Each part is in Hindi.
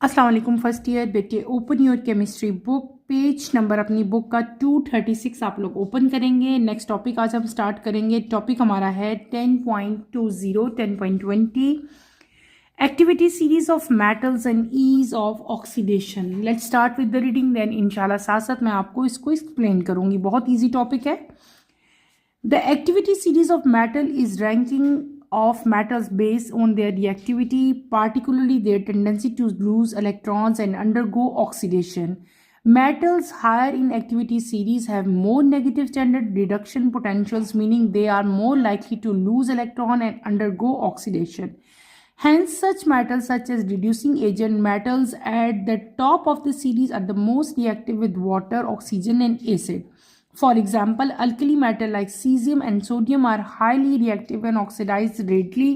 अस्सलाम वालेकुम फर्स्ट ईयर बेटे। Open your chemistry book, page number अपनी बुक का 236 आप लोग ओपन करेंगे। नेक्स्ट टॉपिक आज हम स्टार्ट करेंगे। टॉपिक हमारा है 10.20 10.20 activity series of metals and ease of oxidation. Let's start with the reading, then इंशाल्लाह साथ साथ मैं आपको इसको एक्सप्लेन करूंगी। बहुत ईजी टॉपिक है। The activity series of metal is ranking of metals based on their reactivity, particularly their tendency to lose electrons and undergo oxidation. Metals higher in activity series have more negative standard reduction potentials, meaning they are more likely to lose electron and undergo oxidation. Hence, such metals such as reducing agent metals at the top of the series are the most reactive with water, oxygen, and acid. For example, alkali metal like cesium and sodium are highly reactive and oxidize readily,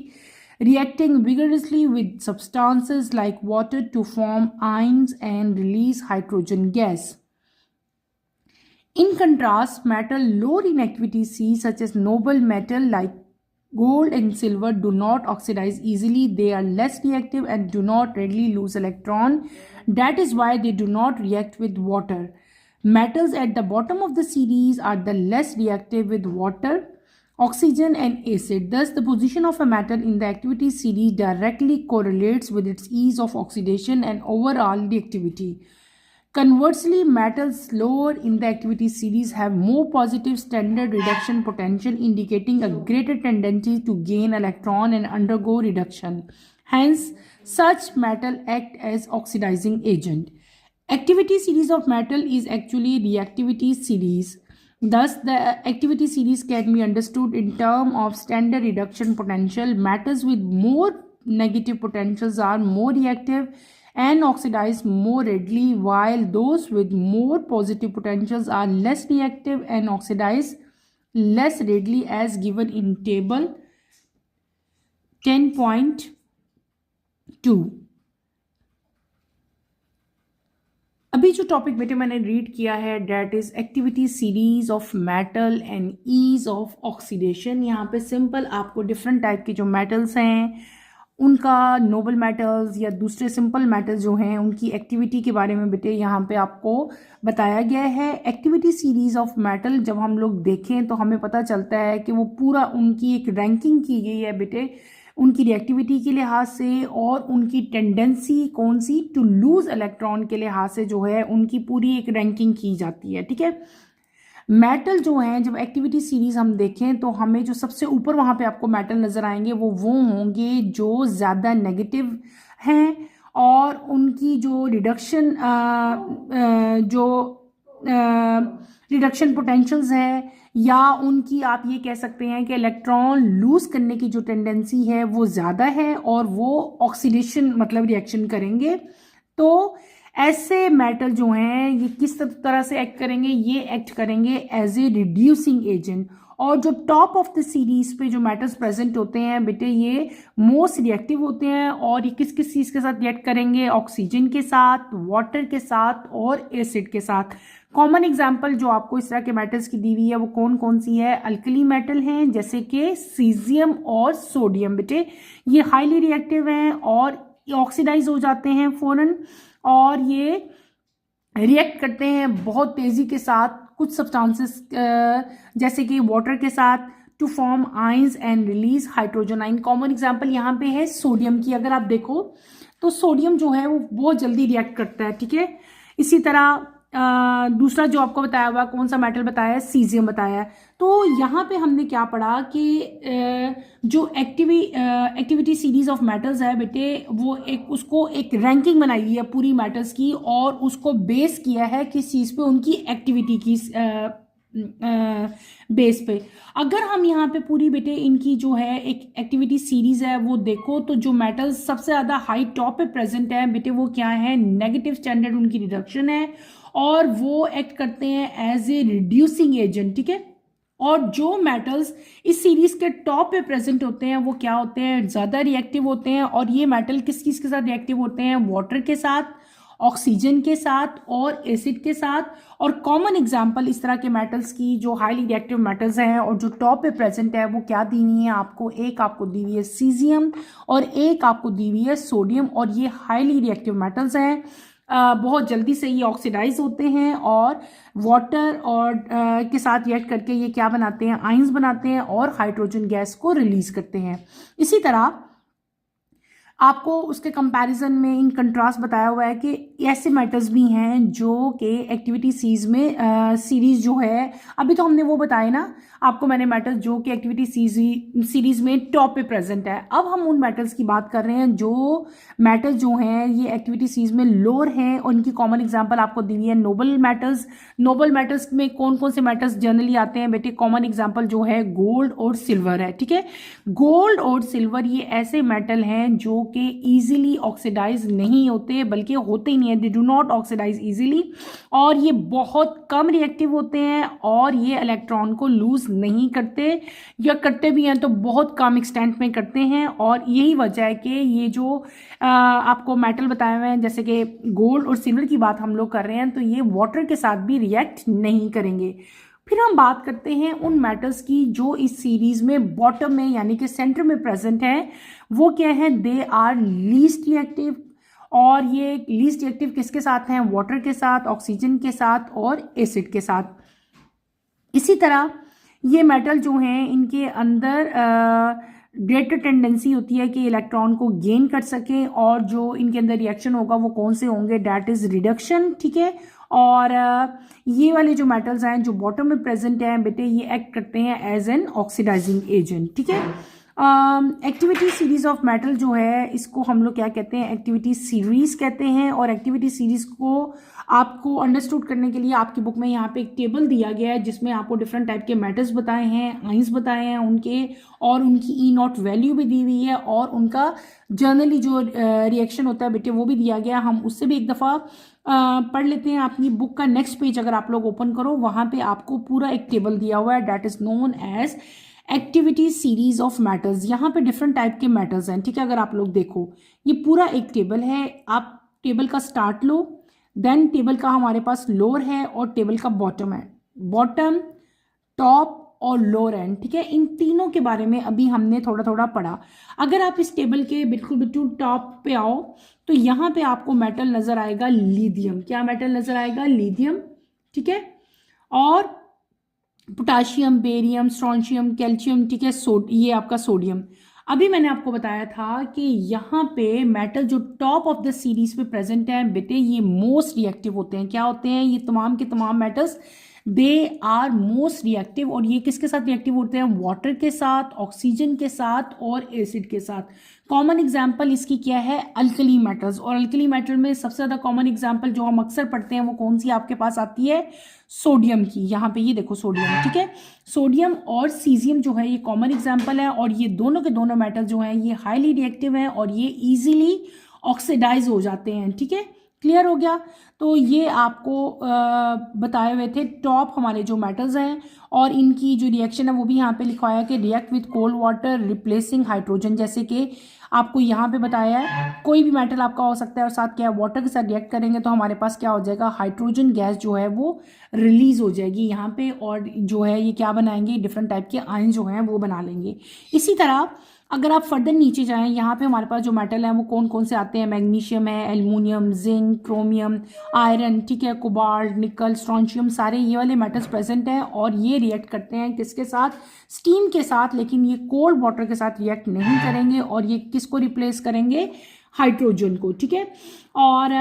reacting vigorously with substances like water to form ions and release hydrogen gas. In contrast, metal lower in activity C such as noble metal like gold and silver do not oxidize easily. They are less reactive and do not readily lose electron. That is why they do not react with water. Metals at the bottom of the series are the less reactive with water, oxygen and acid. Thus, the position of a metal in the activity series directly correlates with its ease of oxidation and overall reactivity. Conversely, metals lower in the activity series have more positive standard reduction potential, indicating a greater tendency to gain electron and undergo reduction. Hence, such metal act as oxidizing agent. Activity series of metal is actually reactivity series. Thus, the activity series can be understood in terms of standard reduction potential. Metals with more negative potentials are more reactive and oxidize more readily, while those with more positive potentials are less reactive and oxidize less readily, as given in table 10.2. अभी जो टॉपिक बेटे मैंने रीड किया है that is activity series of metal and ease of oxidation. यहाँ पे सिंपल आपको डिफरेंट टाइप के जो मेटल्स हैं उनका, नोबल मेटल्स या दूसरे सिंपल मेटल्स जो हैं उनकी एक्टिविटी के बारे में बेटे यहाँ पे आपको बताया गया है। एक्टिविटी सीरीज ऑफ मेटल जब हम लोग देखें तो हमें पता चलता है कि वो पूरा उनकी एक रैंकिंग की गई है बेटे, उनकी रिएक्टिविटी के लिहाज से और उनकी टेंडेंसी कौन सी टू लूज इलेक्ट्रॉन के लिहाज से जो है उनकी पूरी एक रैंकिंग की जाती है। ठीक है, मेटल जो हैं जब एक्टिविटी सीरीज हम देखें तो हमें जो सबसे ऊपर वहां पे आपको मेटल नजर आएंगे वो होंगे जो ज़्यादा नेगेटिव हैं और उनकी जो रिडक्शन पोटेंशियल्स है या उनकी आप ये कह सकते हैं कि इलेक्ट्रॉन लूज करने की जो टेंडेंसी है वो ज़्यादा है और वो ऑक्सीडेशन मतलब रिएक्शन करेंगे। तो ऐसे मेटल जो हैं ये किस तरह से एक्ट करेंगे, ये एक्ट करेंगे एज ए रिड्यूसिंग एजेंट। और जो टॉप ऑफ द सीरीज पे जो मेटल्स प्रेजेंट होते हैं बेटे ये मोस्ट रिएक्टिव होते हैं और ये किस किस चीज़ के साथ रिएक्ट करेंगे, ऑक्सीजन के साथ, वाटर के साथ और एसिड के साथ। कॉमन एग्जाम्पल जो आपको इस तरह के मेटल्स की दी हुई है वो कौन कौन सी है, अल्कली मेटल हैं जैसे कि सीजियम और सोडियम बेटे, ये हाईली रिएक्टिव हैं और ऑक्सीडाइज हो जाते हैं फौरन और ये रिएक्ट करते हैं बहुत तेज़ी के साथ कुछ सब्सटेंसेस जैसे कि वाटर के साथ to form ions and release hydrogen ion. Common example यहाँ पे है सोडियम की। अगर आप देखो तो सोडियम जो है वो बहुत जल्दी रिएक्ट करता है। ठीक है, इसी तरह दूसरा जो आपको बताया हुआ कौन सा मेटल बताया है, सीजियम बताया है। तो यहाँ पे हमने क्या पढ़ा कि जो एक्टिविटी सीरीज ऑफ मेटल्स है बेटे वो उसको एक रैंकिंग बनाई हुई है पूरी मेटल्स की और उसको बेस किया है किस चीज़ पे, उनकी एक्टिविटी की बेस पे। अगर हम यहाँ पे पूरी बेटे इनकी जो है एक एक्टिविटी सीरीज है वो देखो तो जो मेटल्स सबसे ज़्यादा हाई टॉप पे प्रेजेंट है बेटे वो क्या है, नेगेटिव स्टैंडर्ड उनकी रिडक्शन है और वो एक्ट करते हैं एज ए रिड्यूसिंग एजेंट। ठीक है, और जो मेटल्स इस सीरीज के टॉप पे प्रेजेंट होते हैं वो क्या होते हैं, ज़्यादा रिएक्टिव होते हैं और ये मेटल किस चीज़ के साथ रिएक्टिव होते हैं, वाटर के साथ ऑक्सीजन के साथ और एसिड के साथ। और कॉमन एग्जांपल इस तरह के मेटल्स की जो हाईली रिएक्टिव मेटल्स हैं और जो टॉप पे प्रेजेंट है वो क्या दी हुई है आपको, एक आपको दी हुई है सीजियम और एक आपको दी हुई है सोडियम। और ये हाईली रिएक्टिव मेटल्स हैं, बहुत जल्दी से ये ऑक्सीडाइज होते हैं और वाटर और के साथ रिएक्ट करके ये क्या बनाते हैं, आयंस बनाते हैं और हाइड्रोजन गैस को रिलीज करते हैं। इसी तरह आपको उसके कंपैरिजन में इन कंट्रास्ट बताया हुआ है कि ऐसे मेटल्स भी हैं जो कि एक्टिविटी सीरीज जो है, अभी तो हमने वो बताए ना आपको मैंने मेटल्स जो कि एक्टिविटी सीरीज में टॉप पे प्रेजेंट है। अब हम उन मेटल्स की बात कर रहे हैं जो मेटल्स जो हैं ये एक्टिविटी सीरीज में लोअर हैं और इनकी कॉमन एग्जांपल आपको दी हुई है नोबल मेटल्स। नोबल मेटल्स में कौन कौन से मेटल्स जनरली आते हैं बेटे, कॉमन एग्जांपल जो है गोल्ड और सिल्वर है। ठीक है, गोल्ड और सिल्वर ये ऐसे मेटल हैं जो कि इजीली ऑक्सीडाइज नहीं होते, बल्कि होते ही नहीं है, they do not oxidise easily, और ये बहुत कम रिएक्टिव होते हैं और ये इलेक्ट्रॉन को लूज नहीं करते, या करते भी हैं तो बहुत कम एक्सटेंट में करते हैं। और यही वजह है कि ये जो आपको मेटल बताए हुए हैं जैसे कि गोल्ड और सिल्वर की बात हम लोग कर रहे हैं तो ये वाटर के साथ भी रिएक्ट नहीं करेंगे। फिर हम बात करते हैं उन मेटल्स की जो इस सीरीज में बॉटम में यानी कि सेंटर में प्रेजेंट है, वो क्या है, दे आर लीस्ट रिएक्टिव। और ये लीस्ट रिएक्टिव किसके साथ हैं, वाटर के साथ, ऑक्सीजन के साथ और एसिड के साथ। इसी तरह ये मेटल जो हैं इनके अंदर ग्रेटर टेंडेंसी होती है कि इलेक्ट्रॉन को गेन कर सकें, और जो इनके अंदर रिएक्शन होगा वो कौन से होंगे, डैट इज रिडक्शन। ठीक है, और ये वाले जो मेटल्स हैं जो बॉटम में प्रेजेंट हैं बेटे, ये एक्ट करते हैं एज एन ऑक्सीडाइजिंग एजेंट। ठीक है, एक्टिविटी सीरीज ऑफ मेटल जो है इसको हम लोग क्या कहते हैं, एक्टिविटी सीरीज कहते हैं। और एक्टिविटी सीरीज को आपको अंडरस्टूड करने के लिए आपकी बुक में यहाँ पे एक टेबल दिया गया है जिसमें आपको डिफरेंट टाइप के मेटल्स बताए हैं, आइंस बताए हैं उनके, और उनकी ई नॉट वैल्यू भी दी हुई है, और उनका जर्नली जो रिएक्शन होता है बेटे वो भी दिया गया। हम उससे भी एक दफ़ा पढ़ लेते हैं। अपनी बुक का नेक्स्ट पेज अगर आप लोग ओपन करो वहाँ पे आपको पूरा एक टेबल दिया हुआ है, that is known as activity series of metals. यहाँ पे डिफरेंट टाइप के मेटल्स हैं। ठीक है, अगर आप लोग देखो ये पूरा एक टेबल है, आप टेबल का स्टार्ट लो, देन टेबल का हमारे पास लोअर है और टेबल का बॉटम है, बॉटम, टॉप और लोअर एंड। ठीक है, इन तीनों के बारे में अभी हमने थोड़ा थोड़ा पढ़ा। अगर आप इस टेबल के बिल्कुल बिल्कुल टॉप पे आओ तो यहाँ पे आपको मेटल नजर आएगा लिथियम। क्या मेटल नजर आएगा, लिथियम। ठीक है, और पोटाशियम, बेरियम, स्ट्रोंशियम, कैल्शियम। ठीक है, ये आपका सोडियम। अभी मैंने आपको बताया था कि यहाँ पे मेटल जो टॉप ऑफ द सीरीज पे प्रेजेंट है बेटे, ये मोस्ट रिएक्टिव होते हैं। क्या होते हैं, ये तमाम के तमाम metals they are most reactive. और ये किसके साथ रिएक्टिव होते हैं, वाटर के साथ, ऑक्सीजन के साथ और एसिड के साथ। कॉमन एग्जाम्पल इसकी क्या है, अल्कली मेटल्स। और अल्कली मेटल में सबसे ज़्यादा कॉमन एग्जाम्पल जो हम अक्सर पढ़ते हैं वो कौन सी आपके पास आती है, सोडियम की। यहाँ पे ये देखो सोडियम। ठीक है, सोडियम और सीजियम जो है ये कॉमन एग्जाम्पल है, और ये दोनों के दोनों मेटल जो हैं ये हाईली रिएक्टिव हैं और ये इजीली ऑक्सीडाइज हो जाते हैं। ठीक है, क्लियर हो गया। तो ये आपको बताए हुए थे टॉप हमारे जो मेटल्स हैं, और इनकी जो रिएक्शन है वो भी यहाँ पे लिखवाया कि react with cold water replacing hydrogen. जैसे कि आपको यहाँ पे बताया है कोई भी मेटल आपका हो सकता है और साथ क्या वाटर के साथ रिएक्ट करेंगे तो हमारे पास क्या हो जाएगा, हाइड्रोजन गैस जो है वो रिलीज हो जाएगी यहाँ पे, और जो है ये क्या बनाएंगे, डिफरेंट टाइप के आयन जो हैं वो बना लेंगे। इसी तरह अगर आप फर्दर नीचे जाएं, यहाँ पे हमारे पास जो मेटल है वो कौन कौन से आते हैं, मैग्नीशियम है, एल्युमिनियम, जिंक, क्रोमियम, आयरन, ठीक है, कोबाल्ट, निकल, स्ट्रोंशियम, सारे ये वाले मेटल्स प्रेजेंट हैं। और ये रिएक्ट करते हैं किसके साथ, स्टीम के साथ, लेकिन ये कोल्ड वाटर के साथ रिएक्ट नहीं करेंगे। और ये किसको रिप्लेस करेंगे, हाइड्रोजन को। ठीक है, और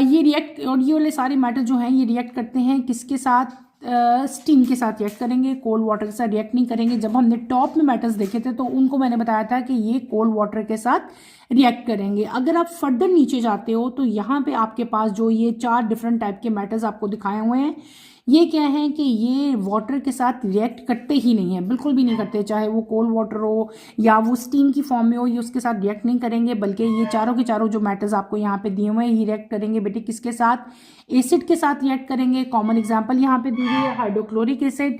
ये रिएक्ट, और ये वाले सारे मेटल जो हैं ये रिएक्ट करते हैं किसके साथ, स्टीम के साथ रिएक्ट करेंगे, कोल्ड वाटर के साथ रिएक्ट नहीं करेंगे। जब हमने टॉप में मेटल्स देखे थे तो उनको मैंने बताया था कि ये कोल्ड वाटर के साथ रिएक्ट करेंगे। अगर आप फर्दर नीचे जाते हो तो यहाँ पे आपके पास जो ये 4 डिफरेंट टाइप के मेटल्स आपको दिखाए हुए हैं, ये क्या है कि ये वाटर के साथ रिएक्ट करते ही नहीं है, बिल्कुल भी नहीं करते, चाहे वो कोल्ड वाटर हो या वो स्टीम की फॉर्म में हो, ये उसके साथ रिएक्ट नहीं करेंगे। बल्कि ये चारों के चारों जो मेटल्स आपको यहाँ पे दिए हुए हैं ये रिएक्ट करेंगे बेटे किसके साथ, एसिड के साथ रिएक्ट करेंगे। कॉमन एग्जाम्पल यहाँ पे दी हुई है हाइड्रोक्लोरिक एसिड,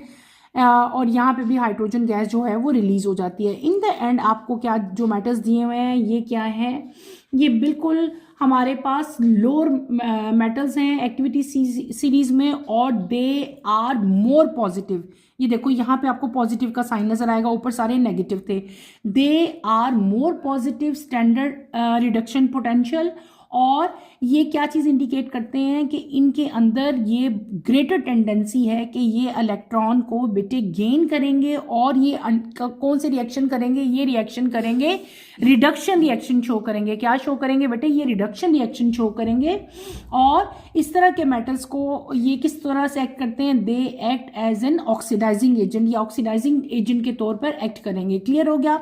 और यहाँ पे भी हाइड्रोजन गैस जो है वो रिलीज हो जाती है। इन द एंड आपको क्या जो मेटल्स दिए हुए हैं ये क्या है, ये बिल्कुल हमारे पास लोअर मेटल्स हैं एक्टिविटी सीरीज में और दे आर मोर पॉजिटिव। ये देखो यहाँ पे आपको पॉजिटिव का साइन नजर आएगा, ऊपर सारे नेगेटिव थे। They are more positive standard reduction potential, और ये क्या चीज़ इंडिकेट करते हैं कि इनके अंदर ये ग्रेटर टेंडेंसी है कि ये इलेक्ट्रॉन को बेटे गेन करेंगे, और ये कौन से रिएक्शन करेंगे, ये रिएक्शन करेंगे रिडक्शन रिएक्शन शो करेंगे। क्या शो करेंगे बेटे, ये रिडक्शन रिएक्शन शो करेंगे। और इस तरह के मेटल्स को ये किस तरह से एक्ट करते हैं, they act as an oxidising agent, या ऑक्सीडाइजिंग एजेंट के तौर पर एक्ट करेंगे। क्लियर हो गया?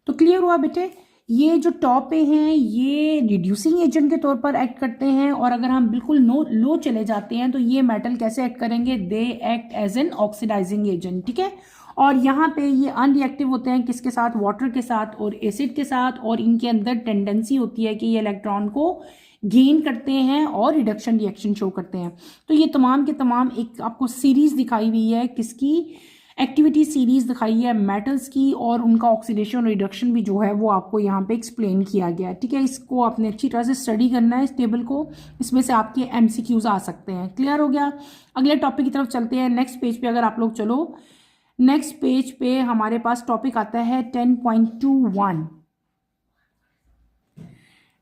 तो क्लियर हुआ बेटे, ये जो टॉप पे हैं ये रिड्यूसिंग एजेंट के तौर पर एक्ट करते हैं, और अगर हम बिल्कुल लो चले जाते हैं तो ये मेटल कैसे एक्ट करेंगे, they act as an oxidising agent. ठीक है, और यहाँ पे ये अनरिएक्टिव होते हैं किसके साथ, वाटर के साथ और एसिड के साथ, और इनके अंदर टेंडेंसी होती है कि ये इलेक्ट्रॉन को गेन करते हैं और रिडक्शन रिएक्शन शो करते हैं। तो ये तमाम के तमाम एक आपको सीरीज दिखाई हुई है, किसकी, एक्टिविटी सीरीज दिखाई है मेटल्स की, और उनका ऑक्सीडेशन रिडक्शन भी जो है वो आपको यहाँ पे एक्सप्लेन किया गया है। ठीक है, इसको आपने अच्छी तरह से स्टडी करना है इस टेबल को, इसमें से आपके एमसीक्यूज आ सकते हैं। क्लियर हो गया? अगले टॉपिक की तरफ चलते हैं। नेक्स्ट पेज पे अगर आप लोग चलो, नेक्स्ट पेज पे हमारे पास टॉपिक आता है 10.21।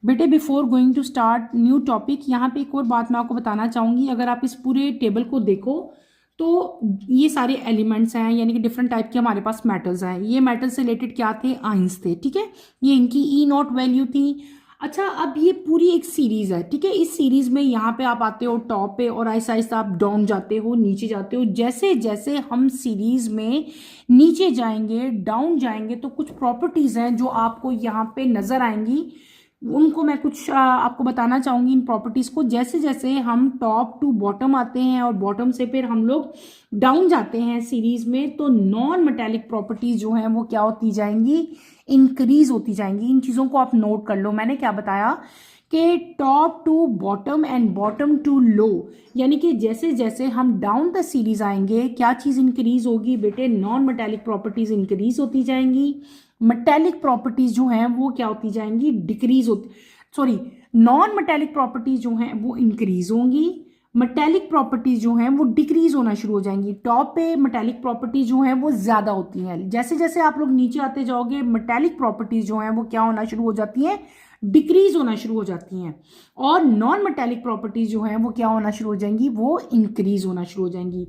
बेटे before going to start new topic, यहाँ पे एक और बात मैं आपको बताना चाहूँगी। अगर आप इस पूरे टेबल को देखो तो ये सारे एलिमेंट्स हैं, यानी कि डिफरेंट टाइप के हमारे पास मेटल्स हैं। ये मेटल से रिलेटेड क्या थे, आइंस थे। ठीक है, ये इनकी E0 वैल्यू थी। अच्छा, अब ये पूरी एक सीरीज है। ठीक है, इस सीरीज में यहाँ पे आप आते हो टॉप पे, और ऐसा ऐसा आप डाउन जाते हो, नीचे जाते हो। जैसे जैसे हम सीरीज में नीचे जाएंगे, डाउन जाएंगे, तो कुछ प्रॉपर्टीज हैं जो आपको यहाँ पे नजर आएंगी, उनको मैं कुछ आपको बताना चाहूंगी इन प्रॉपर्टीज को। जैसे जैसे हम टॉप टू बॉटम आते हैं और बॉटम से फिर हम लोग डाउन जाते हैं सीरीज में, तो नॉन मेटेलिक प्रॉपर्टीज जो हैं वो क्या होती जाएंगी, इंक्रीज होती जाएंगी। इन चीजों को आप नोट कर लो। मैंने क्या बताया कि top to bottom and bottom to low, यानी कि जैसे जैसे हम डाउन द सीरीज आएंगे क्या चीज इंक्रीज होगी बेटे, नॉन मेटेलिक प्रॉपर्टीज इंक्रीज होती जाएंगी। मेटेलिक प्रॉपर्टीज जो हैं वो क्या होती जाएंगी, डिक्रीज होती, सॉरी, नॉन मेटेलिक प्रॉपर्टीज जो हैं वो इंक्रीज होंगी, मेटेलिक प्रॉपर्टीज जो हैं वो डिक्रीज होना शुरू हो जाएंगी। टॉप पे मेटेलिक प्रॉपर्टीज जो हैं वो ज्यादा होती हैं। जैसे जैसे आप लोग नीचे आते जाओगे मेटेलिक प्रॉपर्टीज जो हैं वो क्या होना शुरू हो जाती हैं, डिक्रीज होना शुरू हो जाती हैं, और नॉन मेटेलिक प्रॉपर्टीज जो हैं वो क्या होना शुरू हो जाएंगी, वो इंक्रीज होना शुरू हो जाएंगी।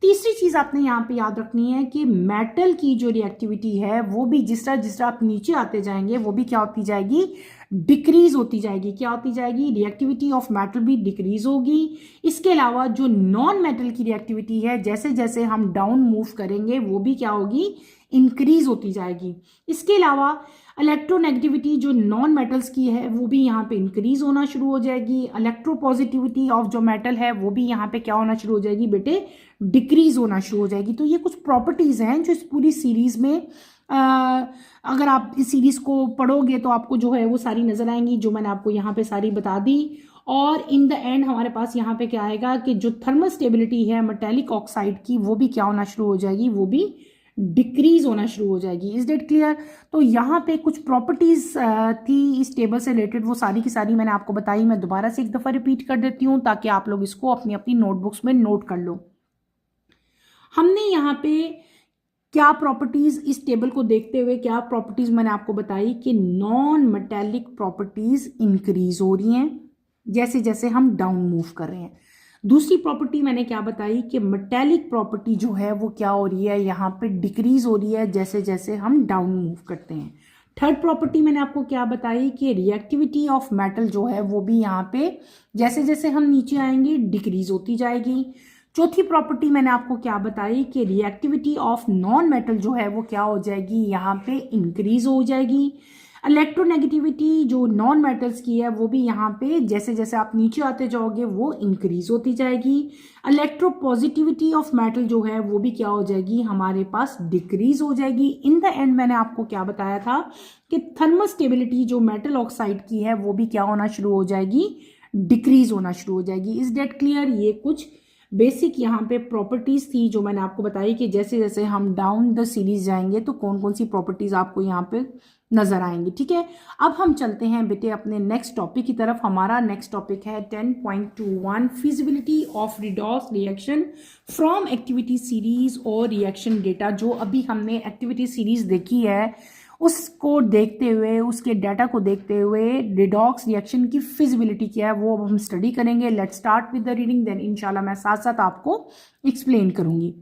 तीसरी चीज आपने यहाँ पे याद रखनी है कि मेटल की जो रिएक्टिविटी है वो भी जिस तरह आप नीचे आते जाएंगे वो भी क्या होती जाएगी, डिक्रीज होती जाएगी। क्या होती जाएगी, रिएक्टिविटी ऑफ मेटल भी डिक्रीज होगी। इसके अलावा जो नॉन मेटल की रिएक्टिविटी है जैसे जैसे हम डाउन मूव करेंगे वो भी क्या होगी, इंक्रीज होती जाएगी। इसके अलावा इलेक्ट्रोनेगेटिविटी जो नॉन मेटल्स की है वो भी यहाँ पे इंक्रीज होना शुरू हो जाएगी। इलेक्ट्रोपॉजिटिविटी ऑफ जो मेटल है वो भी यहाँ पे क्या होना शुरू हो जाएगी बेटे, डिक्रीज होना शुरू हो जाएगी। तो ये कुछ प्रॉपर्टीज हैं जो इस पूरी सीरीज में अगर आप इस सीरीज को पढ़ोगे तो आपको जो है वो सारी नजर आएंगी, जो मैंने आपको यहाँ पे सारी बता दी। और इन द एंड हमारे पास यहाँ पे क्या आएगा कि जो थर्मल स्टेबिलिटी है मेटेलिक ऑक्साइड की वो भी क्या होना शुरू हो जाएगी, वो भी डिक्रीज होना शुरू हो जाएगी। Is that clear? तो यहाँ पे कुछ प्रॉपर्टीज थी इस टेबल से रिलेटेड, वो सारी की सारी मैंने आपको बताई। मैं दोबारा से एक दफा रिपीट कर देती हूँ ताकि आप लोग इसको अपनी अपनी नोटबुक्स में नोट कर लो। हमने यहाँ पे क्या प्रॉपर्टीज इस टेबल को देखते हुए क्या प्रॉपर्टीज मैंने आपको बताई कि नॉन मेटेलिक प्रॉपर्टीज इंक्रीज हो रही हैं जैसे जैसे हम डाउन मूव कर रहे हैं। दूसरी प्रॉपर्टी मैंने क्या बताई कि मेटेलिक प्रॉपर्टी जो है वो क्या हो रही है, यहाँ पे डिक्रीज हो रही है जैसे जैसे हम डाउन मूव करते हैं। थर्ड प्रॉपर्टी मैंने आपको क्या बताई कि रिएक्टिविटी ऑफ मेटल जो है वो भी यहाँ पे जैसे जैसे हम नीचे आएंगे डिक्रीज होती जाएगी। चौथी प्रॉपर्टी मैंने आपको क्या बताई कि रिएक्टिविटी ऑफ नॉन मेटल जो है वो क्या हो जाएगी, यहाँ पे इंक्रीज हो जाएगी। इलेक्ट्रोनेगेटिविटी जो नॉन मेटल्स की है वो भी यहाँ पे जैसे जैसे आप नीचे आते जाओगे वो इंक्रीज होती जाएगी। इलेक्ट्रोपॉजिटिविटी ऑफ मेटल जो है वो भी क्या हो जाएगी, हमारे पास डिक्रीज हो जाएगी। इन द एंड मैंने आपको क्या बताया था कि थर्मल स्टेबिलिटी जो मेटल ऑक्साइड की है वो भी क्या होना शुरू हो जाएगी, डिक्रीज होना शुरू हो जाएगी। Is that clear? ये कुछ बेसिक यहाँ पे प्रॉपर्टीज़ थी जो मैंने आपको बताई कि जैसे जैसे हम डाउन द सीरीज जाएंगे तो कौन कौन सी प्रॉपर्टीज़ आपको यहाँ पे नज़र आएंगी। ठीक है, अब हम चलते हैं बेटे अपने नेक्स्ट टॉपिक की तरफ। हमारा नेक्स्ट टॉपिक है 10.21 feasibility of redox reaction from activity series और रिएक्शन डेटा। जो अभी हमने एक्टिविटी सीरीज देखी है उसको देखते हुए, उसके डाटा को देखते हुए रिडॉक्स रिएक्शन की फिजिबिलिटी क्या है वो अब हम स्टडी करेंगे। Let's start with the reading, then इंशाल्लाह मैं साथ साथ आपको एक्सप्लेन करूंगी।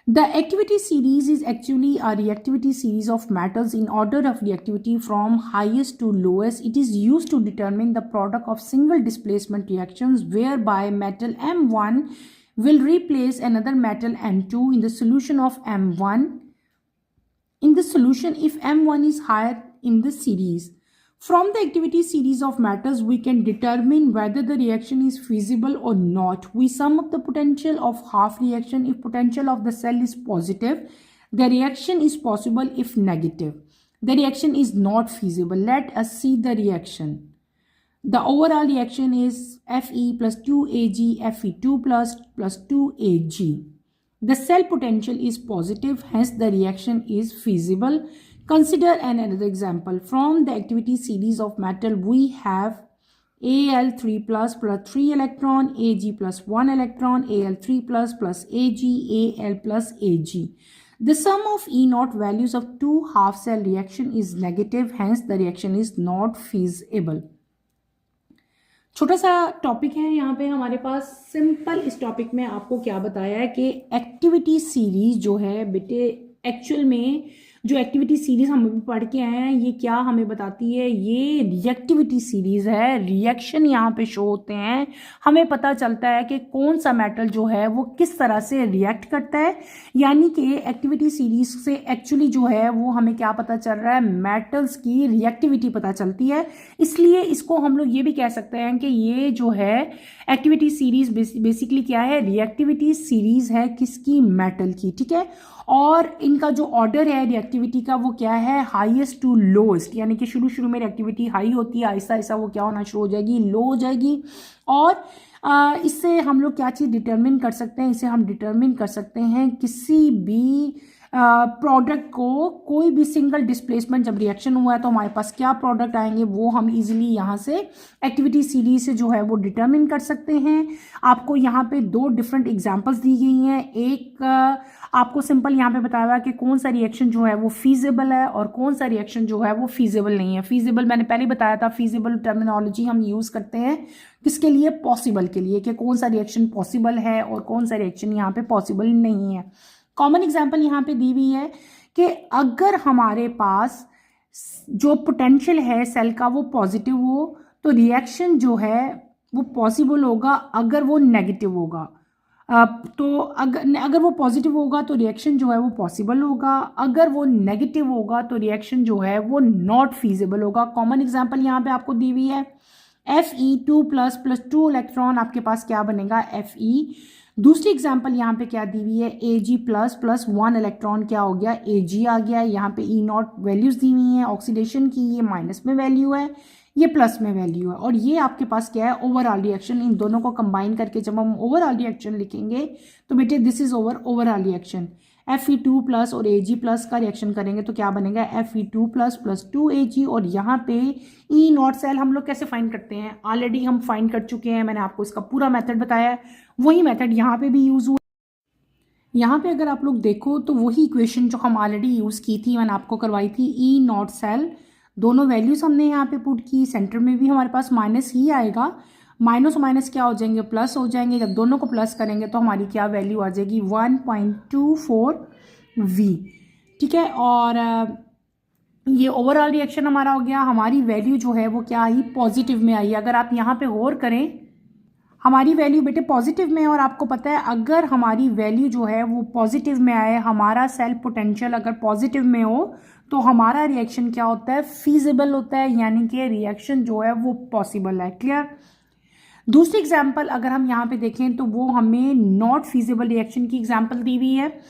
The activity series is actually a reactivity series of metals in order of reactivity from highest to lowest. It is used to determine the product of single displacement reactions whereby metal M1 will replace another metal M2 in the solution of M1. In the solution if M1 is higher in the series. From the activity series of metals, we can determine whether the reaction is feasible or not. We sum up the potential of half reaction if potential of the cell is positive. The reaction is possible if negative. The reaction is not feasible. Let us see the reaction. The overall reaction is Fe plus 2Ag, Fe2 plus 2Ag. The cell potential is positive, hence the reaction is feasible. Consider another example. From the activity series of metal, we have Al3 plus 3 electron, Ag plus 1 electron, Al3 plus Ag, Al plus Ag. The sum of E naught values of two half cell reaction is negative, hence the reaction is not feasible. छोटा सा टॉपिक है यहाँ पे हमारे पास। सिंपल इस टॉपिक में आपको क्या बताया है कि एक्टिविटी सीरीज जो है बेटे, एक्चुअल में जो एक्टिविटी सीरीज हम अभी पढ़ के आए हैं ये क्या हमें बताती है, ये रिएक्टिविटी सीरीज है। रिएक्शन यहाँ पे शो होते हैं, हमें पता चलता है कि कौन सा मेटल जो है वो किस तरह से रिएक्ट करता है। यानी कि एक्टिविटी सीरीज से एक्चुअली जो है वो हमें क्या पता चल रहा है, मेटल्स की रिएक्टिविटी पता चलती है। इसलिए इसको हम लोग ये भी कह सकते हैं कि ये जो है एक्टिविटी सीरीज बेसिकली क्या है, रिएक्टिविटी सीरीज है किसकी, मेटल की। ठीक है, और इनका जो ऑर्डर है रिएक्टिविटी का वो क्या है, हाईएस्ट टू लोएस्ट। यानी कि शुरू में रिएक्टिविटी हाई होती है, आहिस्ता आहिस्ता वो क्या होना शुरू हो जाएगी, लो हो जाएगी। और इससे हम लोग क्या चीज़ डिटरमिन कर सकते हैं, इसे हम डिटरमिन कर सकते हैं किसी भी प्रोडक्ट को, कोई भी सिंगल डिस्प्लेसमेंट जब रिएक्शन हुआ है तो हमारे पास क्या प्रोडक्ट आएंगे वो हम इजीली यहाँ से एक्टिविटी सीरीज से जो है वो डिटरमिन कर सकते हैं। आपको यहाँ पे दो डिफरेंट एग्जांपल्स दी गई हैं। एक आपको सिंपल यहाँ पे बताया हुआ है कि कौन सा रिएक्शन जो है वो फीजिबल है और कौन सा रिएक्शन जो है वो फीजिबल नहीं है। फीजिबल मैंने पहले बताया था, फीजिबल टर्मिनोलॉजी हम यूज़ करते हैं किसके लिए, पॉसिबल के लिए, कि कौन सा रिएक्शन पॉसिबल है और कौन सा रिएक्शन यहाँ पे पॉसिबल नहीं है। कॉमन एग्जाम्पल यहाँ पे दी हुई है कि अगर हमारे पास जो पोटेंशियल है सेल का वो पॉजिटिव हो तो रिएक्शन जो है वो पॉसिबल होगा। अगर वो नेगेटिव होगा तो अगर वो पॉजिटिव होगा तो रिएक्शन जो है वो पॉसिबल होगा, अगर वो नेगेटिव होगा तो रिएक्शन जो है वो नॉट फीजिबल होगा। कॉमन एग्जाम्पल यहाँ पे आपको दी हुई है Fe2 प्लस 2 इलेक्ट्रॉन, आपके पास क्या बनेगा, Fe। दूसरी एग्जाम्पल यहाँ पे क्या दी हुई है, Ag प्लस 1 इलेक्ट्रॉन क्या हो गया, Ag आ गया। यहाँ पे E नॉट वैल्यूज दी हुई हैं ऑक्सीडेशन की, ये माइनस में वैल्यू है, ये प्लस में वैल्यू है। और ये आपके पास क्या है, ओवरऑल रिएक्शन। इन दोनों को कंबाइन करके जब हम ओवरऑल रिएक्शन लिखेंगे तो बेटे this is overall reaction. Fe2 plus और Ag प्लस का रिएक्शन करेंगे तो क्या बनेगा, Fe2 प्लस 2Ag। और यहाँ पे E नॉट सेल हम लोग कैसे फाइंड करते हैं, ऑलरेडी हम फाइंड कर चुके हैं, मैंने आपको इसका पूरा मेथड बताया है। वही मेथड यहाँ पे भी यूज हुआ। यहाँ पे अगर आप लोग देखो तो वही इक्वेशन जो हम ऑलरेडी यूज़ की थी, मैंने आपको करवाई थी। E नॉट सेल दोनों वैल्यूज हमने यहाँ पे पुट की, सेंटर में भी हमारे पास माइनस ही आएगा, माइनस माइनस क्या हो जाएंगे, प्लस हो जाएंगे। जब दोनों को प्लस करेंगे तो हमारी क्या वैल्यू आ जाएगी, 1.24V। ठीक है, और ये ओवरऑल रिएक्शन हमारा हो गया। हमारी वैल्यू जो है वो क्या आई, पॉजिटिव में आई। अगर आप यहाँ पे गौर करें, हमारी वैल्यू बेटे पॉजिटिव में है, और आपको पता है अगर हमारी वैल्यू जो है वो पॉजिटिव में आए, हमारा सेल पोटेंशियल अगर पॉजिटिव में हो तो हमारा रिएक्शन क्या होता है, फीजिबल होता है, यानी कि रिएक्शन जो है वो पॉसिबल है। क्लियर। दूसरी एग्जाम्पल अगर हम यहाँ पे देखें तो वो हमें नॉट फीजिबल रिएक्शन की एग्जाम्पल दी हुई है।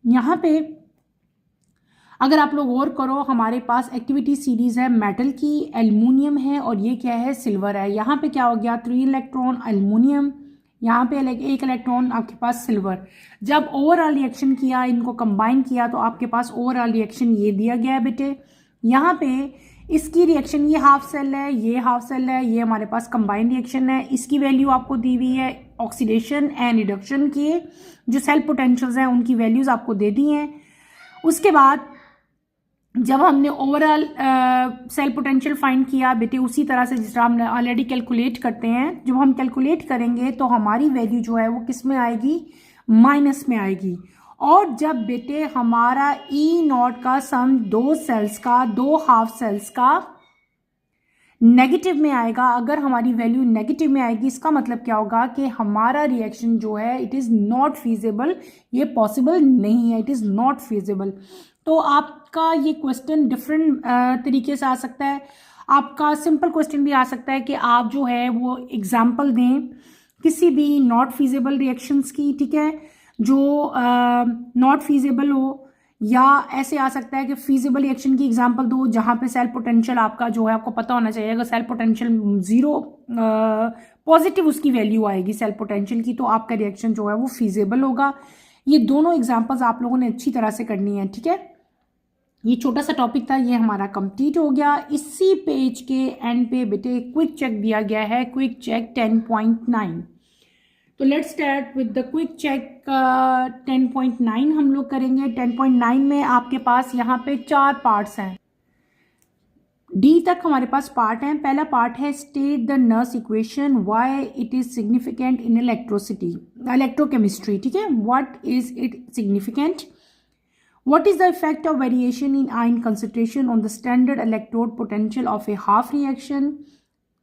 यहाँ पे अगर आप लोग गौर करो, हमारे पास एक्टिविटी सीरीज है मेटल की, एल्युमिनियम है और ये क्या है, सिल्वर है। यहाँ पे क्या हो गया, 3 इलेक्ट्रॉन एल्युमिनियम, यहाँ पे एक इलेक्ट्रॉन आपके पास सिल्वर। जब ओवरऑल रिएक्शन किया, इनको कंबाइन किया, तो आपके पास ओवरऑल रिएक्शन ये दिया गया है बेटे। यहाँ पे इसकी रिएक्शन, ये हाफ सेल है, ये हाफ सेल है, ये हमारे पास कंबाइंड रिएक्शन है। इसकी वैल्यू आपको दी हुई है, ऑक्सीडेशन एंड रिडक्शन की जो सेल पोटेंशियल्स हैं उनकी वैल्यूज आपको दे दी हैं। उसके बाद जब हमने ओवरऑल सेल पोटेंशियल फाइंड किया बेटे, उसी तरह से जिस तरह हमने ऑलरेडी कैलकुलेट करते हैं, जब हम कैलकुलेट करेंगे तो हमारी वैल्यू जो है वो किस में आएगी, माइनस में आएगी। और जब बेटे हमारा ई नॉट का सम दो सेल्स का, दो हाफ सेल्स का नेगेटिव में आएगा, अगर हमारी वैल्यू नेगेटिव में आएगी, इसका मतलब क्या होगा कि हमारा रिएक्शन जो है इट इज़ नॉट फीजिबल, ये पॉसिबल नहीं है, इट इज़ नॉट फीजिबल। तो आपका ये क्वेश्चन डिफरेंट तरीके से आ सकता है। आपका सिंपल क्वेश्चन भी आ सकता है कि आप जो है वो एग्जाम्पल दें किसी भी नॉट फीजिबल रिएक्शंस की, ठीक है, जो नॉट फीजिबल हो, या ऐसे आ सकता है कि फीजिबल रिएक्शन की एग्जांपल दो जहां पे सेल पोटेंशियल आपका जो है आपको पता होना चाहिए, अगर सेल पोटेंशियल 0 पॉजिटिव उसकी वैल्यू आएगी सेल पोटेंशियल की, तो आपका रिएक्शन जो है वो फीजिबल होगा। ये दोनों एग्जांपल्स आप लोगों ने अच्छी तरह से करनी है, ठीक है। ये छोटा सा टॉपिक था, ये हमारा कंप्लीट हो गया। इसी पेज के एंड पे बेटे क्विक चेक दिया गया है, क्विक चेक 10.9। तो let's start with the quick check 10.9 हम लोग करेंगे। 10.9 में आपके पास यहाँ पे 4 पार्ट्स हैं, डी तक हमारे पास पार्ट हैं। पहला पार्ट है state the Nernst equation why it is significant in electrochemistry, ठीक है, what is it significant, what is the effect of variation in ion concentration on the standard electrode potential of A half reaction.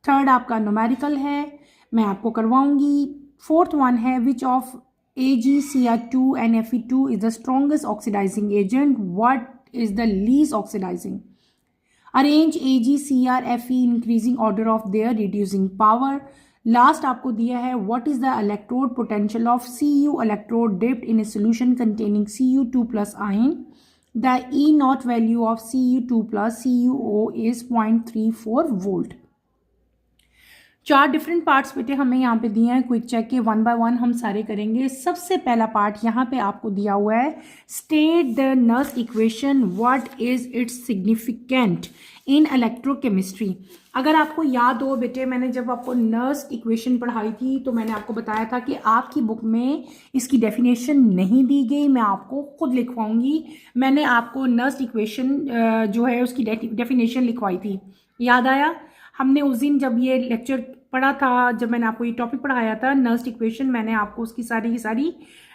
Third आपका न्यूमेरिकल है, मैं आपको करवाऊंगी। फोर्थ वन है which of AgCr2 and Fe2 is the strongest oxidizing agent, what is the least oxidizing, arrange AgCr Fe increasing order of their reducing power। Last आपको दिया है what is the electrode potential of Cu electrode dipped in a solution containing Cu2 plus ion, the E naught value of Cu2 plus CuO is 0.34 volt। 4 different parts बेटे हमें यहाँ पे दिए हैं क्विक चेक के, 1 बाय 1 हम सारे करेंगे। सबसे पहला पार्ट यहाँ पे आपको दिया हुआ है state the Nernst equation what is it's significant in electrochemistry. अगर आपको याद हो बेटे, मैंने जब आपको नर्स इक्वेशन पढ़ाई थी तो मैंने आपको बताया था कि आपकी बुक में इसकी डेफिनेशन नहीं दी गई, मैं आपको खुद लिखवाऊंगी। मैंने आपको नर्स इक्वेशन जो है उसकी डेफिनेशन लिखवाई थी, याद आया? हमने उस दिन जब ये लेक्चर पढ़ा था, जब मैंने आपको ये टॉपिक पढ़ाया था नर्स इक्वेशन, मैंने आपको उसकी सारी की सारी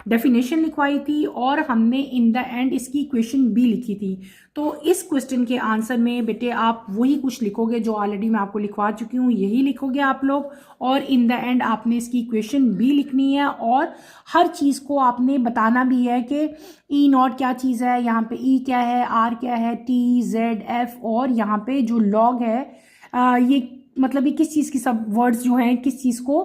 डेफिनेशन लिखवाई थी और हमने इन द एंड इसकी इक्वेशन भी लिखी थी। तो इस क्वेश्चन के आंसर में बेटे आप वही कुछ लिखोगे जो ऑलरेडी मैं आपको लिखवा चुकी हूँ, यही लिखोगे आप लोग, और इन द एंड आपने इसकी इक्वेशन भी लिखनी है और हर चीज़ को आपने बताना भी है कि ई नॉट क्या चीज़ है, यहाँ पे ई क्या है, आर क्या है, टी जेड एफ, और यहाँ पे जो लॉग है ये मतलब ये किस चीज़ की सब वर्ड्स जो हैं किस चीज़ को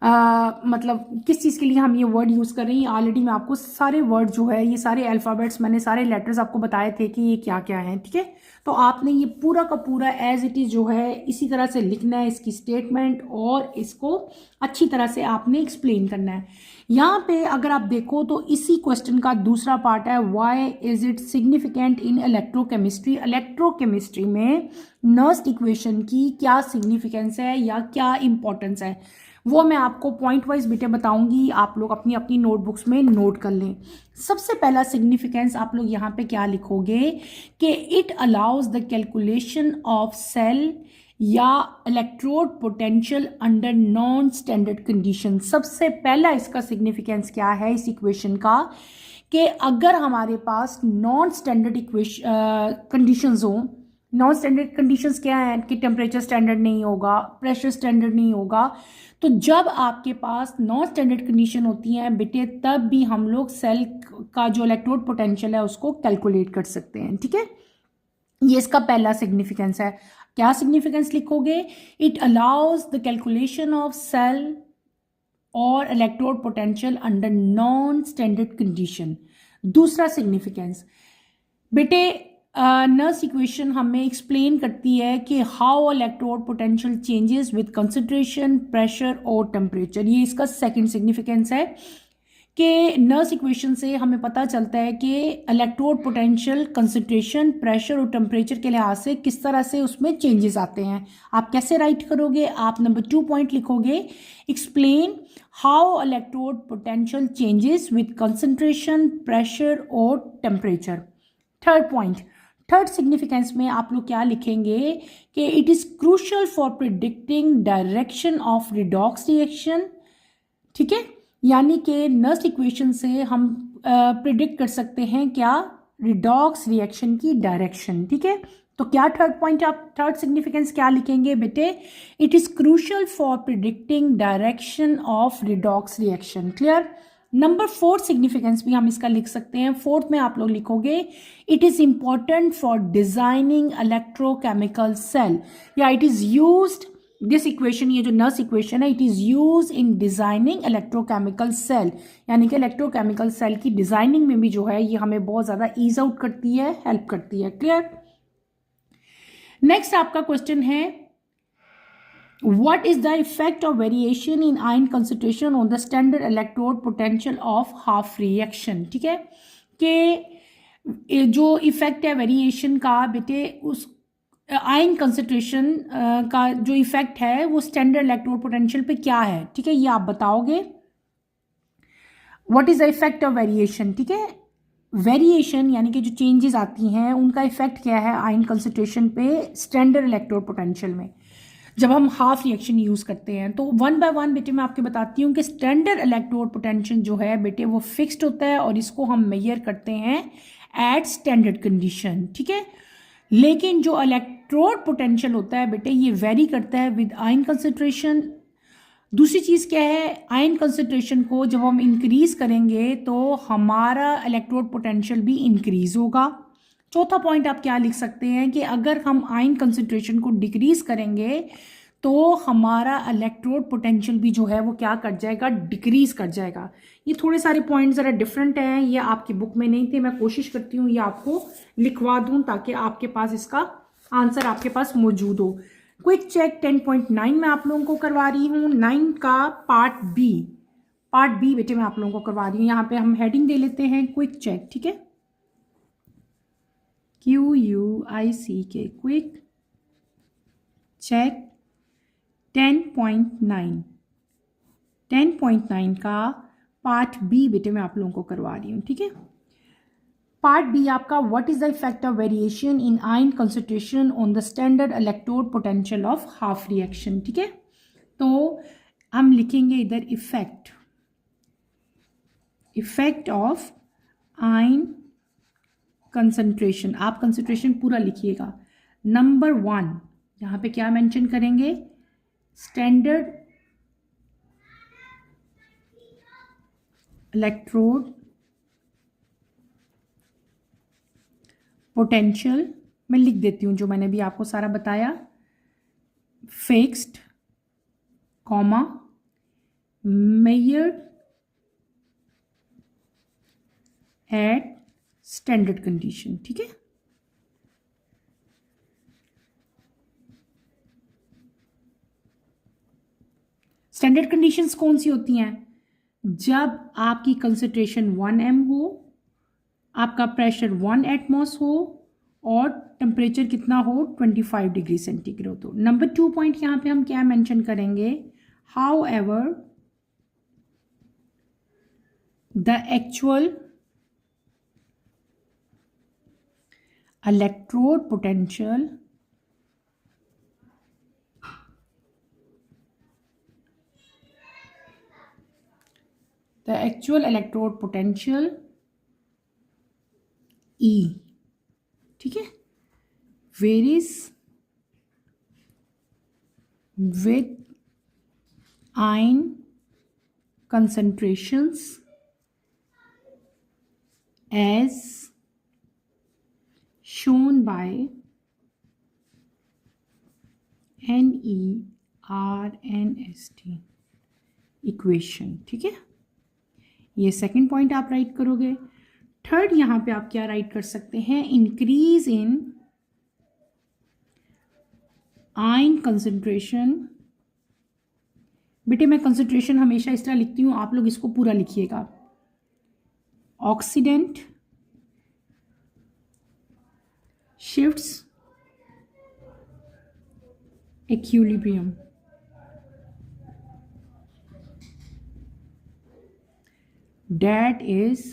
मतलब किस चीज़ के लिए हम ये वर्ड यूज़ कर रहे हैं। ऑलरेडी मैं आपको सारे वर्ड जो है, ये सारे अल्फ़ाबेट्स, मैंने सारे लेटर्स आपको बताए थे कि ये क्या क्या हैं, ठीक है। तो आपने ये पूरा का पूरा एज इट इज़ जो है इसी तरह से लिखना है, इसकी स्टेटमेंट, और इसको अच्छी तरह से आपने एक्सप्लेन करना है। यहाँ पे अगर आप देखो तो इसी क्वेश्चन का दूसरा पार्ट है why is it significant in electrochemistry. Electrochemistry में नर्स इक्वेशन की क्या सिग्निफिकेंस है या क्या इंपॉर्टेंस है, वो मैं आपको पॉइंट वाइज बेटे बताऊंगी, आप लोग अपनी अपनी नोटबुक्स में नोट कर लें। सबसे पहला सिग्निफिकेंस आप लोग यहाँ पे क्या लिखोगे कि it allows the calculation of cell या electrode potential under non standard condition. सबसे पहला इसका सिग्निफिकेंस क्या है इस इक्वेशन का कि अगर हमारे पास नॉन स्टैंडर्ड कंडीशंस हो, नॉन स्टैंडर्ड कंडीशंस क्या है कि टेम्परेचर स्टैंडर्ड नहीं होगा, प्रेशर स्टैंडर्ड नहीं होगा, तो जब आपके पास नॉन स्टैंडर्ड कंडीशन होती हैं बेटे तब भी हम लोग सेल का जो इलेक्ट्रोड पोटेंशियल है उसको कैलकुलेट कर सकते हैं, ठीक है। ये इसका पहला सिग्निफिकेंस है। क्या सिग्निफिकेंस लिखोगे? It allows the calculation of cell और electrode potential under non standard condition. दूसरा सिग्निफिकेंस बेटे नर्स इक्वेशन हमें एक्सप्लेन करती है कि how electrode potential changes with concentration, pressure और टेम्परेचर। ये इसका सेकंड सिग्निफिकेंस है कि नर्स इक्वेशन से हमें पता चलता है कि इलेक्ट्रोड पोटेंशियल कंसंट्रेशन, प्रेशर और टेम्परेचर के लिहाज से किस तरह से उसमें चेंजेस आते हैं। आप कैसे राइट करोगे? आप नंबर 2 पॉइंट लिखोगे, explain how electrode potential changes with concentration, pressure और temperature. Third point, third significance में आप लोग क्या लिखेंगे कि it is crucial for predicting direction of redox reaction. ठीक है, यानी कि नर्स इक्वेशन से हम प्रिडिक्ट कर सकते हैं क्या? रिडॉक्स रिएक्शन की डायरेक्शन। ठीक है, तो क्या थर्ड पॉइंट, आप थर्ड सिग्निफिकेंस क्या लिखेंगे बेटे? It is crucial for predicting direction of redox reaction. Clear? Number 4 significance भी हम इसका लिख सकते हैं। फोर्थ में आप लोग लिखोगे it is important for designing electrochemical cell, या it is used this equation, ये जो नर्स इक्वेशन है, it is use in designing electrochemical cell, यानी कि इलेक्ट्रोकेमिकल सेल की डिजाइनिंग में भी जो है ये हमें बहुत ज्यादा ईज आउट करती है, हेल्प करती है। क्लियर? नेक्स्ट आपका क्वेश्चन है, what is the effect of variation in ion concentration on the standard electrode potential of half reaction? ठीक है, कि जो इफेक्ट है वेरिएशन का बेटे, उस आयन कंसंट्रेशन का जो इफेक्ट है वो स्टैंडर्ड इलेक्ट्रोड पोटेंशियल पे क्या है। ठीक है, ये आप बताओगे। What is the effect of variation? ठीक है, वेरिएशन यानी कि जो चेंजेस आती हैं उनका इफेक्ट क्या है आयन कंसंट्रेशन पे स्टैंडर्ड इलेक्ट्रोड पोटेंशियल में जब हम हाफ रिएक्शन यूज करते हैं। तो वन बाय वन बेटे मैं आपको बताती हूँ कि स्टैंडर्ड इलेक्ट्रोड पोटेंशियल जो है बेटे वो फिक्स्ड होता है और इसको हम मेजर करते हैं एट स्टैंडर्ड कंडीशन। ठीक है, लेकिन जो इलेक्ट्रोड पोटेंशियल होता है बेटे ये वेरी करता है विद आयन कंसंट्रेशन। दूसरी चीज़ क्या है, आयन कंसंट्रेशन को जब हम इंक्रीज करेंगे तो हमारा इलेक्ट्रोड पोटेंशियल भी इंक्रीज होगा। चौथा पॉइंट आप क्या लिख सकते हैं कि अगर हम आयन कंसंट्रेशन को डिक्रीज करेंगे तो हमारा इलेक्ट्रोड पोटेंशियल भी जो है वो क्या कर जाएगा? डिक्रीज कर जाएगा। ये थोड़े सारे पॉइंट ज़रा डिफरेंट हैं, ये आपकी बुक में नहीं थे, मैं कोशिश करती हूँ ये आपको लिखवा दूँ ताकि आपके पास इसका आंसर आपके पास मौजूद हो। क्विक चेक 10.9 में आप लोगों को करवा रही हूँ, 9 का पार्ट बी बेटे मैं आप लोगों को करवा रही हूँ। यहाँ पे हम हेडिंग दे लेते हैं क्विक चेक। ठीक है, QUICK, क्विक चेक 10.9 का पार्ट बी बेटे मैं आप लोगों को करवा रही हूँ। ठीक है, पार्ट बी आपका what is the effect of variation in ion concentration on the standard electrode potential of half reaction. ठीक है, तो हम लिखेंगे इधर इफेक्ट ऑफ आयन कंसंट्रेशन। आप कंसंट्रेशन पूरा लिखिएगा। नंबर 1 यहाँ पे क्या मेंशन करेंगे? स्टैंडर्ड इलेक्ट्रोड पोटेंशियल, मैं लिख देती हूँ जो मैंने भी आपको सारा बताया, fixed comma measured eight standard condition. ठीक है, स्टैंडर्ड कंडीशंस कौन सी होती हैं? जब आपकी कंसंट्रेशन 1 m हो, आपका प्रेशर 1 एटमॉस हो और टेम्परेचर कितना हो? 25 डिग्री सेंटीग्रेड हो। नंबर 2 पॉइंट यहाँ पे हम क्या मेंशन करेंगे? How ever the actual electrode potential E, ठीक है, varies with ion concentrations as shown by NERNST equation. ठीक है, ये सेकंड पॉइंट आप राइट करोगे। थर्ड यहाँ पे आप क्या राइट कर सकते हैं, इंक्रीज इन आयन कंसंट्रेशन। बेटे मैं कंसंट्रेशन हमेशा इस तरह लिखती हूँ, आप लोग इसको पूरा लिखिएगा। Oxidant shifts equilibrium, that is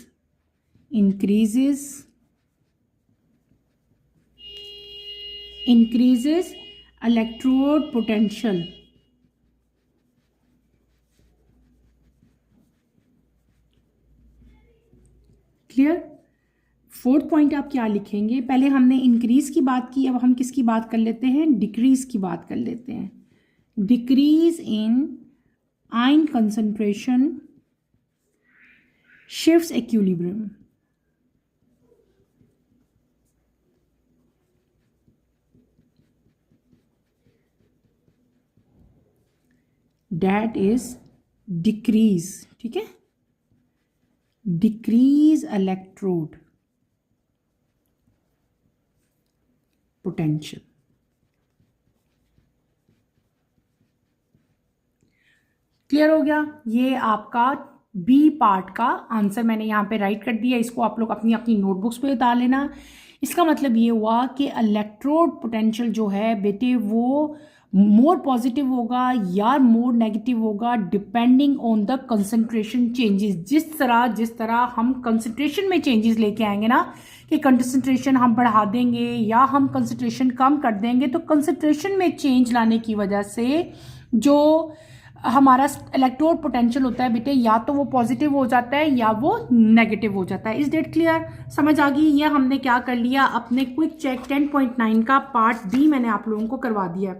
increases electrode potential। Clear. Fourth point आप क्या लिखेंगे, पहले हमने इंक्रीज की बात की, अब हम किसकी बात कर लेते हैं, डिक्रीज की बात कर लेते हैं। Decrease in ion concentration shifts equilibrium. That is decrease, ठीक है, डिक्रीज इलेक्ट्रोड पोटेंशियल। क्लियर हो गया। ये आपका बी पार्ट का आंसर मैंने यहाँ पे राइट कर दिया, इसको आप लोग अपनी अपनी नोटबुक्स पे उतार लेना। इसका मतलब ये हुआ कि इलेक्ट्रोड पोटेंशियल जो है बेटे वो मोर पॉजिटिव होगा या मोर नेगेटिव होगा depending on the concentration changes. जिस तरह हम कंसंट्रेशन में चेंजेस लेके आएंगे ना, कि कंसंट्रेशन हम बढ़ा देंगे या हम कंसंट्रेशन कम कर देंगे, तो कंसंट्रेशन में चेंज लाने की वजह से जो हमारा इलेक्ट्रोड पोटेंशियल होता है बेटे, या तो वो पॉजिटिव हो जाता है या वो नेगेटिव हो जाता है। इज डेट क्लियर, समझ आ गई। ये हमने क्या कर लिया, अपने क्विक चेक 10.9 का पार्ट बी मैंने आप लोगों को करवा दिया।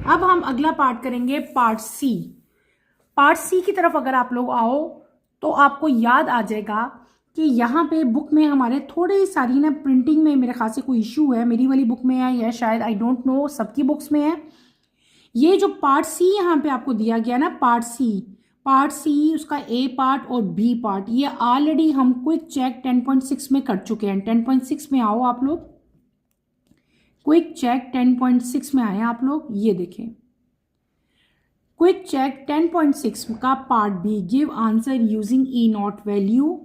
अब हम अगला पार्ट करेंगे, पार्ट सी। पार्ट सी की तरफ अगर आप लोग आओ तो आपको याद आ जाएगा कि यहाँ पे बुक में हमारे थोड़ी सारी ना प्रिंटिंग में मेरे ख्याल से कोई इशू है, मेरी वाली बुक में है या शायद आई डोंट नो सबकी बुक्स में है। ये जो पार्ट सी यहाँ पे आपको दिया गया ना, पार्ट सी उसका ए पार्ट और बी पार्ट, ये ऑलरेडी हम क्विक चेक 10.6 में कर चुके हैं। 10.6 में आओ आप लोग, क्विक चेक 10.6 में आए आप लोग, ये देखें क्विक चेक 10.6 का part B, give answer using E nought value,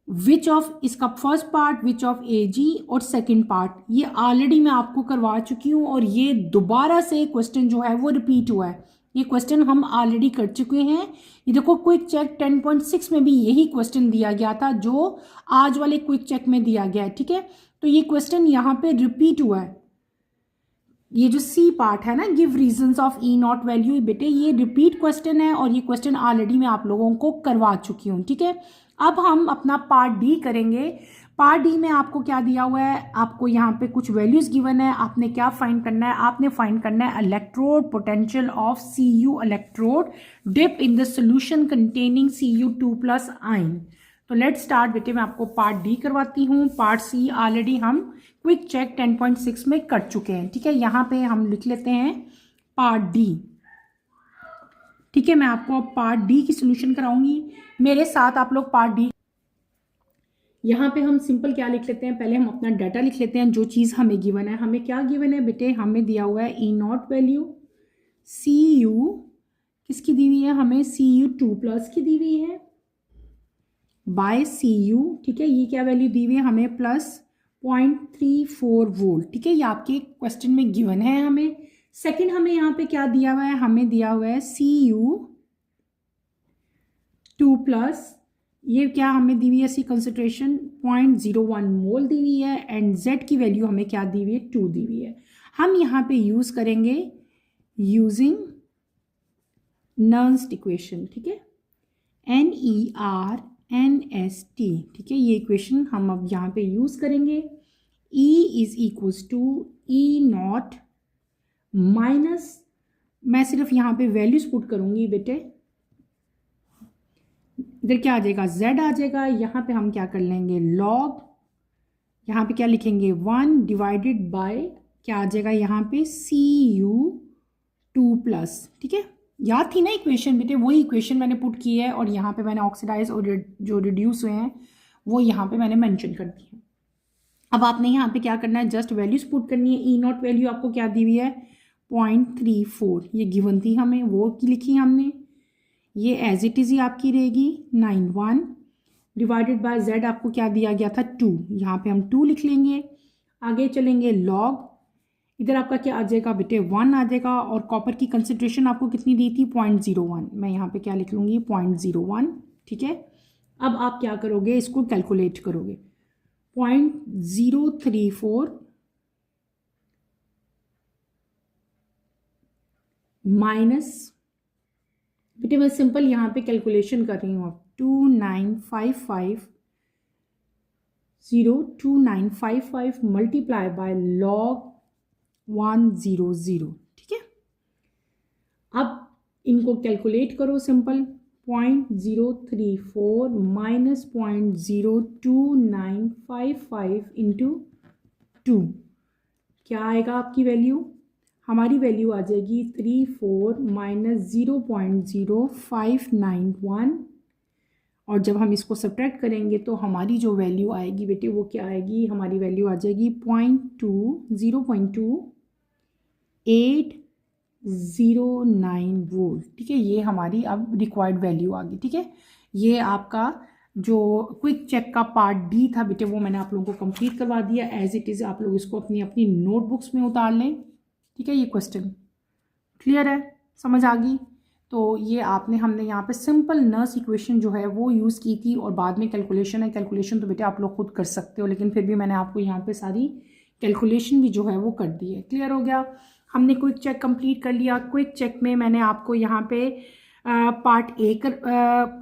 which of, इसका first part which of A G और सेकंड पार्ट, ये ऑलरेडी मैं आपको करवा चुकी हूँ और ये दोबारा से क्वेश्चन जो है वो रिपीट हुआ है। ये क्वेश्चन हम ऑलरेडी कर चुके हैं। ये देखो क्विक चेक 10.6 में भी यही क्वेश्चन दिया गया था जो आज वाले क्विक चेक में दिया गया है, ठीक है। तो ये क्वेश्चन यहाँ पे रिपीट हुआ है। ये जो सी पार्ट है ना, give reasons of E nought value, बेटे ये रिपीट क्वेश्चन है और ये क्वेश्चन ऑलरेडी मैं आप लोगों को करवा चुकी हूँ, ठीक है। अब हम अपना पार्ट डी करेंगे। पार्ट डी में आपको क्या दिया हुआ है, आपको यहाँ पे कुछ वैल्यूज गिवन है, आपने क्या फाइंड करना है, आपने फाइंड करना है electrode potential of Cu electrode dip in the solution containing Cu2+ ion. तो लेट्स स्टार्ट बेटे, मैं आपको पार्ट डी करवाती हूँ। पार्ट सी ऑलरेडी हम क्विक चेक 10.6 में कर चुके हैं, ठीक है। यहाँ पे हम लिख लेते हैं पार्ट डी, ठीक है। मैं आपको पार्ट डी की सोल्यूशन कराऊंगी, मेरे साथ आप लोग पार्ट डी। यहाँ पे हम सिंपल क्या लिख लेते हैं, पहले हम अपना डाटा लिख लेते हैं, जो चीज़ हमें गिवन है। हमें क्या गिवन है बेटे, हमें दिया हुआ है ई नॉट वैल्यू, Cu किसकी दी हुई है, हमें Cu2+ की दी हुई है बाय Cu, ठीक है। ये क्या वैल्यू दी हुई है हमें, +0.34 वोल्ट, ठीक है। ये आपके क्वेश्चन में गिवन है हमें। सेकंड हमें यहाँ पे क्या दिया हुआ है, हमें दिया हुआ है Cu2+, ये क्या हमें दी हुई है, सी कंसंट्रेशन 0.01 मोल दी हुई है एंड Z की वैल्यू हमें क्या दी हुई है, 2 दी हुई है। हम यहाँ पे यूज करेंगे यूजिंग नर्न्स इक्वेशन, ठीक है, NERNST, ठीक है। ये इक्वेशन हम अब यहाँ पे यूज करेंगे। E is equals to E nought minus, मैं सिर्फ यहाँ पे वैल्यूज पुट करूंगी बेटे, इधर क्या आ जाएगा, Z आ जाएगा। यहाँ पे हम क्या कर लेंगे, लॉग, यहाँ पे क्या लिखेंगे 1 डिवाइडेड बाय क्या आ जाएगा यहाँ पे Cu2+, ठीक है। याद थी ना इक्वेशन बेटे, वही इक्वेशन मैंने पुट की है और यहाँ पे मैंने ऑक्सीडाइज और जो रिड्यूस हुए हैं वो यहाँ पे मैंने मेंशन कर दी है। अब आपने यहाँ पे क्या करना है, जस्ट वैल्यूज पुट करनी है। ई नॉट वैल्यू आपको क्या दी हुई है 0.34, ये गिवन थी हमें, वो की लिखी हमने। ये एज इट इज़ ही आपकी रहेगी 91 डिवाइडेड बाय जेड आपको क्या दिया गया था 2, यहाँ पे हम 2 लिख लेंगे। आगे चलेंगे लॉग, इधर आपका क्या आ जाएगा बेटे 1 आ जाएगा, और कॉपर की कंसंट्रेशन आपको कितनी दी थी 0.01, मैं यहाँ पे क्या लिख लूँगी 0.01, ठीक है। अब आप क्या करोगे, इसको कैलकुलेट करोगे 0.034 माइनस, बेटे मैं सिंपल यहाँ पे कैलकुलेशन कर रही हूँ अब 2955 मल्टीप्लाई बाय लॉग 100, ठीक है। अब इनको कैलकुलेट करो सिंपल, 0.034 माइनस 0.02955 इंटू 2, क्या आएगा आपकी वैल्यू, हमारी वैल्यू आ जाएगी 34 माइनस 0.0591, और जब हम इसको सब्ट्रैक्ट करेंगे तो हमारी जो वैल्यू आएगी बेटे वो क्या आएगी, हमारी वैल्यू आ जाएगी 0.2809 वोल्ट, ठीक है। ये हमारी अब रिक्वायर्ड वैल्यू आ गई, ठीक है। ये आपका जो क्विक चेक का पार्ट डी था बेटे वो मैंने आप लोगों को कंप्लीट करवा दिया। एज इट इज़ आप लोग इसको अपनी अपनी नोटबुक्स में उतार लें, ठीक है। ये क्वेश्चन क्लियर है, समझ आ गई। तो ये हमने यहाँ पे सिंपल नर्स इक्वेशन जो है वो यूज़ की थी, और बाद में कैलकुलेशन है, कैलकुलेशन तो बेटे आप लोग खुद कर सकते हो, लेकिन फिर भी मैंने आपको यहाँ पे सारी कैलकुलेशन भी जो है वो कर दी है। क्लियर हो गया, हमने क्विक चेक कंप्लीट कर लिया। क्विक चेक में मैंने आपको यहाँ पे पार्ट ए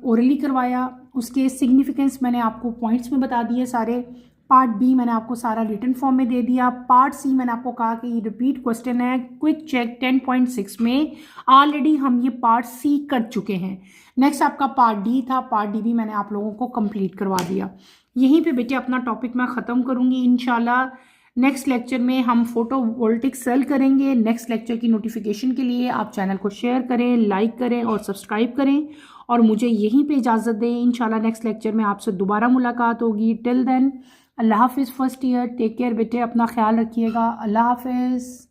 ओरली करवाया, उसके सिग्निफिकेंस मैंने आपको पॉइंट्स में बता दिए सारे। पार्ट बी मैंने आपको सारा रिटन फॉर्म में दे दिया। पार्ट सी मैंने आपको कहा कि ये रिपीट क्वेश्चन है क्विक चेक 10.6 में, ऑलरेडी हम ये पार्ट सी कर चुके हैं। नेक्स्ट आपका पार्ट डी था, पार्ट डी भी मैंने आप लोगों को कंप्लीट करवा दिया। यहीं पे बेटे अपना टॉपिक मैं ख़त्म करूँगी इंशाल्लाह। नेक्स्ट लेक्चर में हम फोटोवोल्टिक सेल करेंगे। नेक्स्ट लेक्चर की नोटिफिकेशन के लिए आप चैनल को शेयर करें, लाइक करें और सब्सक्राइब करें, और मुझे यहीं पे इजाज़त दें। इंशाल्लाह नेक्स्ट लेक्चर में आपसे दोबारा मुलाकात होगी। टिल देन अल्लाह हाफिज़। फर्स्ट ईयर टेक केयर बेटे, अपना ख्याल रखिएगा। अल्लाह हाफिज़।